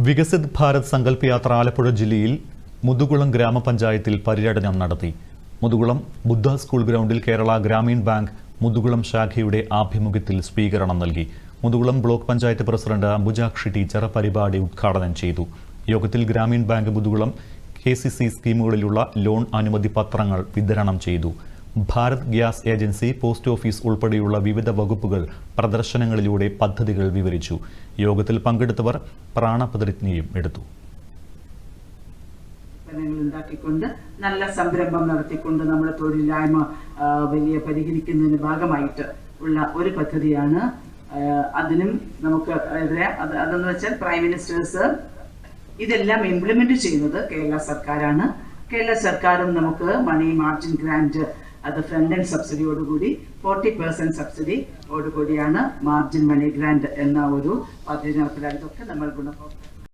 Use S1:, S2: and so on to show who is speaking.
S1: വികസിത് ഭാരത് സങ്കല്പ് യാത്ര ആലപ്പുഴ ജില്ലയിൽ മുതുകുളം ഗ്രാമപഞ്ചായത്തിൽ പര്യടനം നടത്തി. മുതുകുളം ബുദ്ധ സ്കൂൾ ഗ്രൗണ്ടിൽ കേരള ഗ്രാമീൺ ബാങ്ക് മുതുകുളം ശാഖയുടെ ആഭിമുഖ്യത്തിൽ സ്വീകരണം നൽകി. Muthukulam block panchayat president Ambujakshi teacher പരിപാടി ഉദ്ഘാടനം ചെയ്തു. യോഗത്തിൽ ഗ്രാമീൺ ബാങ്ക് മുതുകുളം KCC സ്കീമുകളിലുള്ള ലോൺ അനുമതി പത്രങ്ങൾ വിതരണം ചെയ്തു. Bharat gas agency, post office ഉൾപ്പെടെയുള്ള വിവിധ വകുപ്പുകൾ പ്രദർശനങ്ങളിലൂടെ പദ്ധതികൾ വിവരിച്ചു. യോഗത്തിൽ പങ്കെടുത്തവർ പ്രാണപ്രതിജ്ഞയും എടുത്തു.
S2: ഉണ്ടാക്കിക്കൊണ്ട് നല്ല സംരംഭം നടത്തിക്കൊണ്ട് നമ്മുടെ തൊഴിലില്ലായ്മ വലിയ പരിഹരിക്കുന്നതിന് ഭാഗമായിട്ട് ഉള്ള ഒരു പദ്ധതിയാണ്. അതിനും നമുക്ക് അതെന്ന് വെച്ചാൽ പ്രൈം മിനിസ്റ്റേഴ്സ് ഇതെല്ലാം ഇംപ്ലിമെന്റ് ചെയ്യുന്നത് കേരള സർക്കാരാണ്. കേരള സർക്കാരും നമുക്ക് മണി മാർജിൻ ഗ്രാന്റ്, അത് ഫ്രണ്ട് ആൻഡ് സബ്സിഡിയോടുകൂടി 40% സബ്സിഡിയോടുകൂടിയാണ് മാർജിൻ മണി ഗ്രാന്റ് എന്ന ഒരു പദ്ധതി നടപ്പിലാക്കിയതൊക്കെ നമ്മൾ ഗുണഭോക്താക്കൾ